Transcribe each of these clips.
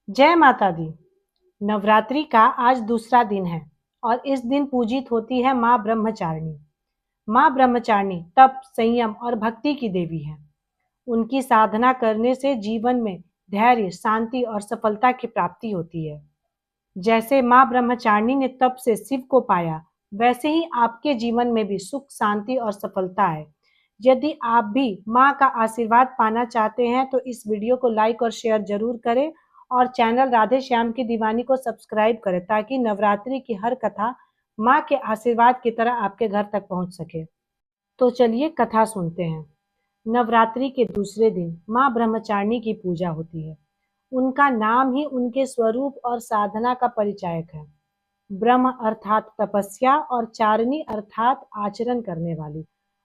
जय माता दी। नवरात्रि का आज दूसरा दिन है और इस दिन पूजित होती है माँ ब्रह्मचारिणी। माँ ब्रह्मचारिणी तप, संयम और भक्ति की देवी है। उनकी साधना करने से जीवन में धैर्य, शांति और सफलता की प्राप्ति होती है। जैसे माँ ब्रह्मचारिणी ने तप से शिव को पाया, वैसे ही आपके जीवन में भी सुख, शांति और सफलता है। यदि आप भी माँ का आशीर्वाद पाना चाहते हैं तो इस वीडियो को लाइक और शेयर जरूर करें और चैनल राधे श्याम की दीवानी को सब्सक्राइब करें ताकि नवरात्रि की हर कथा माँ के आशीर्वाद की तरह आपके घर तक पहुँच सके। तो चलिए कथा सुनते हैं। नवरात्रि के दूसरे दिन माँ ब्रह्मचारिणी की पूजा होती है। उनका नाम ही उनके स्वरूप और साधना का परिचायक है। ब्रह्म अर्थात तपस्या और चारिणी अर्थात आचरण करने वाली,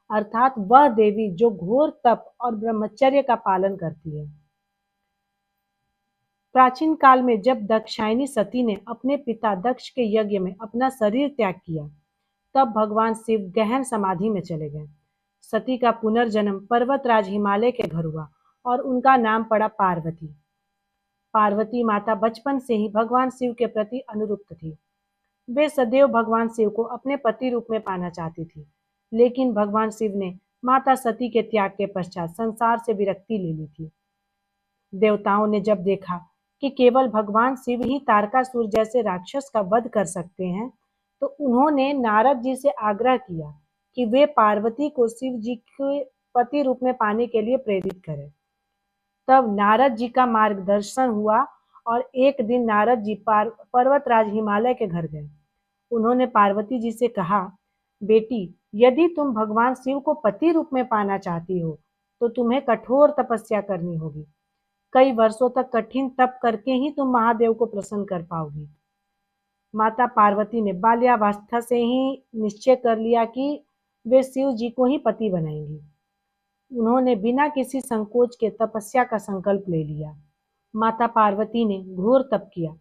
अर्थात वह देवी जो घोर तप और ब्रह्मचर्य का पालन करती है। प्राचीन काल में जब दक्षायनी सती ने अपने पिता दक्ष के यज्ञ में अपना शरीर त्याग किया, तब भगवान शिव गहन समाधि में चले गए। सती का पुनर्जन्म पर्वतराज हिमालय के घर हुआ और उनका नाम पड़ा पार्वती। पार्वती माता बचपन से ही भगवान शिव के प्रति अनुरक्त थी। वे सदैव भगवान शिव को अपने पति रूप में पाना चाहती थी, लेकिन भगवान शिव ने माता सती के त्याग के पश्चात संसार से विरक्ति ले ली थी। देवताओं ने जब देखा कि केवल भगवान शिव ही तारकासुर जैसे राक्षस का वध कर सकते हैं, तो उन्होंने नारद जी से आग्रह किया कि वे पार्वती को शिव जी के पति रूप में पाने के लिए प्रेरित करें। तब नारद जी का मार्गदर्शन हुआ और एक दिन नारद जी पर्वतराज हिमालय के घर गए। उन्होंने पार्वती जी से कहा, बेटी, यदि तुम भगवान शिव को पति रूप में पाना चाहती हो, तो तुम्हें कठोर तपस्या करनी होगी। कई वर्षों तक कठिन तप करके ही तुम महादेव को प्रसन्न कर पाओगी। माता पार्वती ने बाल्यावस्था से ही निश्चय कर लिया कि वे शिव जी को ही पति बनाएंगी। उन्होंने बिना किसी संकोच के तपस्या का संकल्प ले लिया। माता पार्वती ने घोर तप किया।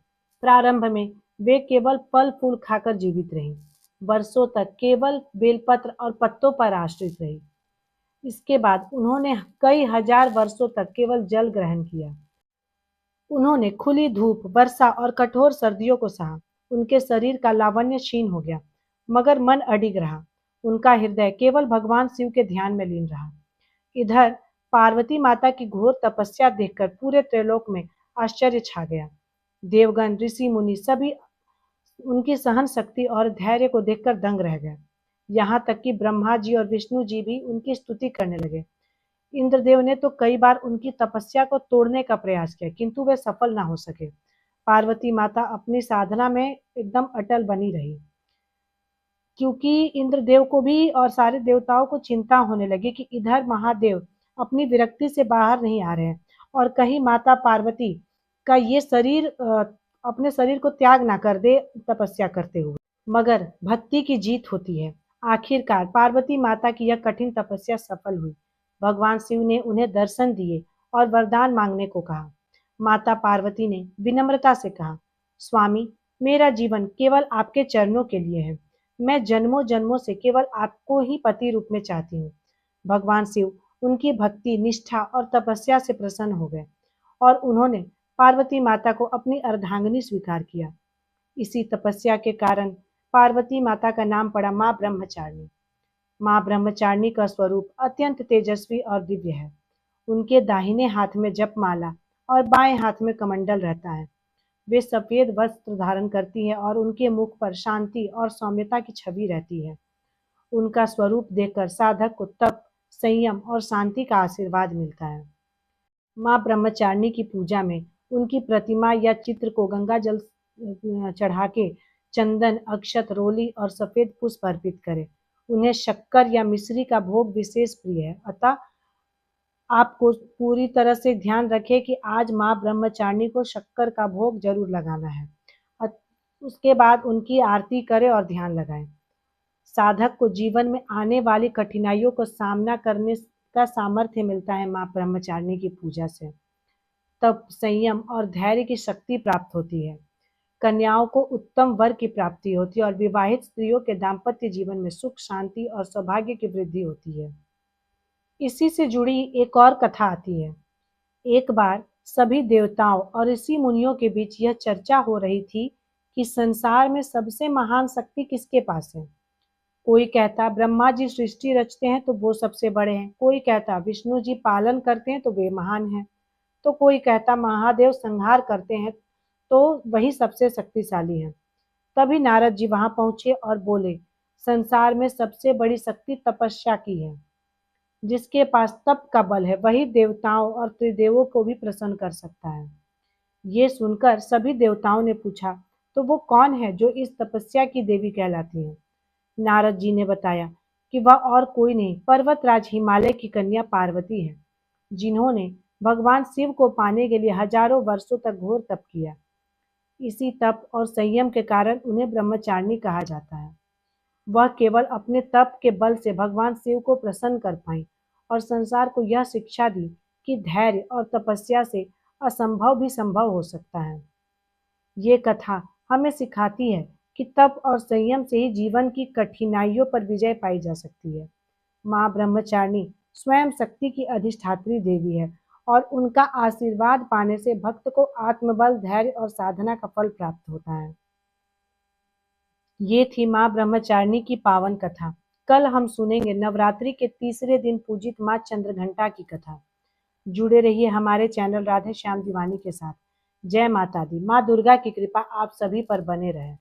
प्रारंभ में वे केवल फल फूल खाकर जीवित रहीं। वर्षों तक केवल बेलपत्र और पत्तों पर आश्रित रही। इसके बाद उन्होंने कई हजार वर्षों तक केवल जल ग्रहण किया। उन्होंने खुली धूप, वर्षा और कठोर सर्दियों को सहा। उनके शरीर का लावण्य क्षीण हो गया, मगर मन अडिग रहा। उनका हृदय केवल भगवान शिव के ध्यान में लीन रहा। इधर पार्वती माता की घोर तपस्या देखकर पूरे त्रैलोक में आश्चर्य छा गया। देवगण, ऋषि मुनि सभी उनकी सहन शक्ति और धैर्य को देखकर दंग रह गए। यहाँ तक कि ब्रह्मा जी और विष्णु जी भी उनकी स्तुति करने लगे। इंद्रदेव ने तो कई बार उनकी तपस्या को तोड़ने का प्रयास किया, किंतु वे सफल ना हो सके। पार्वती माता अपनी साधना में एकदम अटल बनी रही, क्योंकि इंद्रदेव को भी और सारे देवताओं को चिंता होने लगी कि इधर महादेव अपनी विरक्ति से बाहर नहीं आ रहे हैं और कहीं माता पार्वती का ये शरीर अपने शरीर को त्याग ना कर दे तपस्या करते हुए। मगर भक्ति की जीत होती है। आखिरकार पार्वती माता की यह कठिन तपस्या सफल हुई। भगवान शिव ने उन्हें दर्शन दिए और वरदान मांगने को कहा। माता पार्वती ने विनम्रता से कहा, स्वामी, मेरा जीवन केवल आपके चरणों के लिए है। मैं जन्मों जन्मों से केवल आपको ही पति रूप में चाहती हूँ। भगवान शिव उनकी भक्ति, निष्ठा और तपस्या से प्रसन्न हो गए और उन्होंने पार्वती माता को अपनी अर्धांगिनी स्वीकार किया। इसी तपस्या के कारण पार्वती माता का नाम पड़ा माँ ब्रह्मचारिणी। माँ ब्रह्मचारिणी का स्वरूप अत्यंत तेजस्वी और दिव्य है। उनके दाहिने हाथ में जपमाला और बाएं हाथ में कमंडल रहता है। वे सफेद वस्त्र धारण करती हैं और उनके मुख पर शांति और सौम्यता की छवि रहती है। उनका स्वरूप देखकर साधक को तप, संयम और शांति का आशीर्वाद मिलता है। माँ ब्रह्मचारिणी की पूजा में उनकी प्रतिमा या चित्र को गंगा जल चढ़ा के चंदन, अक्षत, रोली और सफेद पुष्प अर्पित करें। उन्हें शक्कर या मिश्री का भोग विशेष प्रिय है, अतः आपको पूरी तरह से ध्यान रखें कि आज माँ ब्रह्मचारिणी को शक्कर का भोग जरूर लगाना है। उसके बाद उनकी आरती करें और ध्यान लगाएं। साधक को जीवन में आने वाली कठिनाइयों को सामना करने का सामर्थ्य मिलता है माँ ब्रह्मचारिणी की पूजा से। तब संयम और धैर्य की शक्ति प्राप्त होती है। कन्याओं को उत्तम वर की प्राप्ति होती है और विवाहित स्त्रियों के दाम्पत्य जीवन में सुख, शांति और सौभाग्य की वृद्धि होती है। इसी से जुड़ी एक और कथा आती है। एक बार सभी देवताओं और ऋषि मुनियों के बीच यह चर्चा हो रही थी कि संसार में सबसे महान शक्ति किसके पास है। कोई कहता ब्रह्मा जी सृष्टि रचते हैं तो वो सबसे बड़े हैं, कोई कहता विष्णु जी पालन करते हैं तो वे महान हैं, तो कोई कहता महादेव संहार करते हैं तो वही सबसे शक्तिशाली है। तभी नारद जी वहां पहुंचे और बोले, संसार में सबसे बड़ी शक्ति तपस्या की है। जिसके पास तप का बल है वही देवताओं और त्रिदेवों को भी प्रसन्न कर सकता है। ये सुनकर सभी देवताओं ने पूछा, तो वो कौन है जो इस तपस्या की देवी कहलाती है। नारद जी ने बताया कि वह और कोई नहीं, पर्वतराज हिमालय की कन्या पार्वती है, जिन्होंने भगवान शिव को पाने के लिए हजारों वर्षों तक घोर तप किया। इसी तप और संयम के कारण उन्हें ब्रह्मचारिणी कहा जाता है। वह केवल अपने तप के बल से भगवान शिव को प्रसन्न कर पाई और संसार को यह शिक्षा दी कि धैर्य और तपस्या से असंभव भी संभव हो सकता है। ये कथा हमें सिखाती है कि तप और संयम से ही जीवन की कठिनाइयों पर विजय पाई जा सकती है। माँ ब्रह्मचारिणी स्वयं शक्ति की अधिष्ठात्री देवी है और उनका आशीर्वाद पाने से भक्त को आत्मबल, धैर्य और साधना का फल प्राप्त होता है। ये थी माँ ब्रह्मचारिणी की पावन कथा। कल हम सुनेंगे नवरात्रि के तीसरे दिन पूजित माँ चंद्रघंटा की कथा। जुड़े रहिए हमारे चैनल राधे श्याम दीवानी के साथ। जय माता दी। माँ दुर्गा की कृपा आप सभी पर बने रहे।